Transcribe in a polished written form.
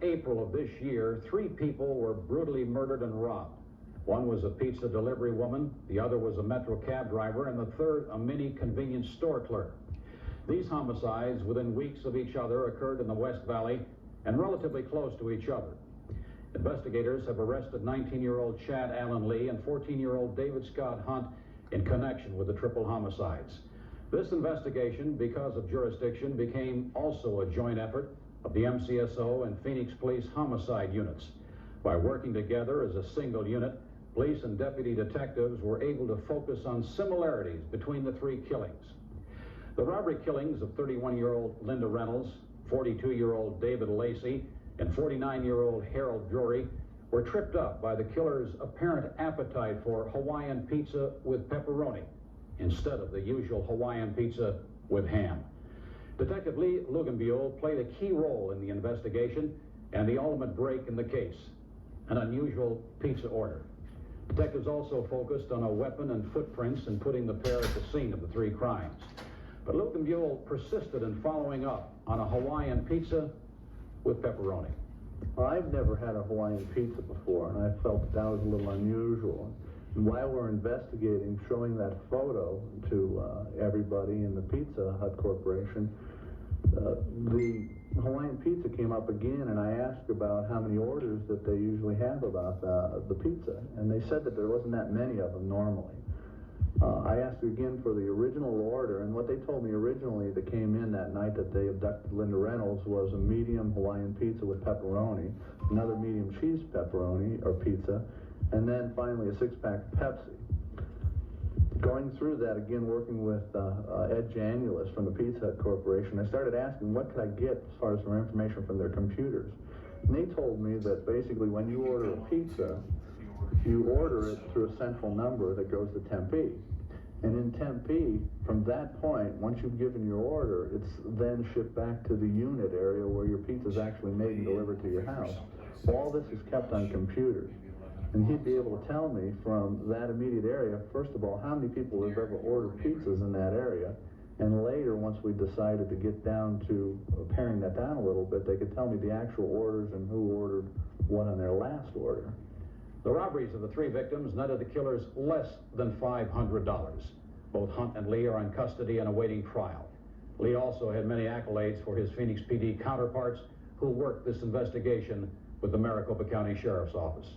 April of this year, 3 people were brutally murdered and robbed. One was a pizza delivery woman, the other was a Metro cab driver, and the third a mini convenience store clerk. These homicides, within weeks of each other, occurred in the West Valley and relatively close to each other. Investigators have arrested 19-year-old Chad Allen Lee and 14-year-old David Scott Hunt in connection with the triple homicides. This investigation, because of jurisdiction, became also a joint effort of the MCSO and Phoenix Police homicide units. By working together as a single unit, police and deputy detectives were able to focus on similarities between the 3 killings. The robbery killings of 31-year-old Linda Reynolds, 42-year-old David Lacey, and 49-year-old Harold Drury were tripped up by the killer's apparent appetite for Hawaiian pizza with pepperoni instead of the usual Hawaiian pizza with ham. Detective Lee Luganbuehl played a key role in the investigation and the ultimate break in the case, an unusual pizza order. Detectives also focused on a weapon and footprints in putting the pair at the scene of the 3 crimes. But Luganbuehl persisted in following up on a Hawaiian pizza with pepperoni. Well, I've never had a Hawaiian pizza before, and I felt that was a little unusual. And while we're investigating, showing that photo to everybody in the Pizza Hut Corporation, the Hawaiian pizza came up again, and I asked about how many orders that they usually have about the pizza, and they said that there wasn't that many of them normally. I asked again for the original order, and what they told me originally that came in that night that they abducted Linda Reynolds was a medium Hawaiian pizza with pepperoni, another medium cheese pepperoni or pizza, and then finally a 6-pack of Pepsi. Going through that again, working with Ed Janulis from the Pizza Hut Corporation, I started asking what could I get as far as some information from their computers. And they told me that basically when you order a pizza, you order it through a central number that goes to Tempe. And in Tempe, from that point, once you've given your order, it's then shipped back to the unit area where your pizza is actually made and delivered to your house. All this is kept on computers. And he'd be able to tell me from that immediate area, first of all, how many people have ever ordered pizzas in that area. And later, once we decided to get down to paring that down a little bit, they could tell me the actual orders and who ordered what on their last order. The robberies of the 3 victims netted the killers less than $500. Both Hunt and Lee are in custody and awaiting trial. Lee also had many accolades for his Phoenix PD counterparts who worked this investigation with the Maricopa County Sheriff's Office.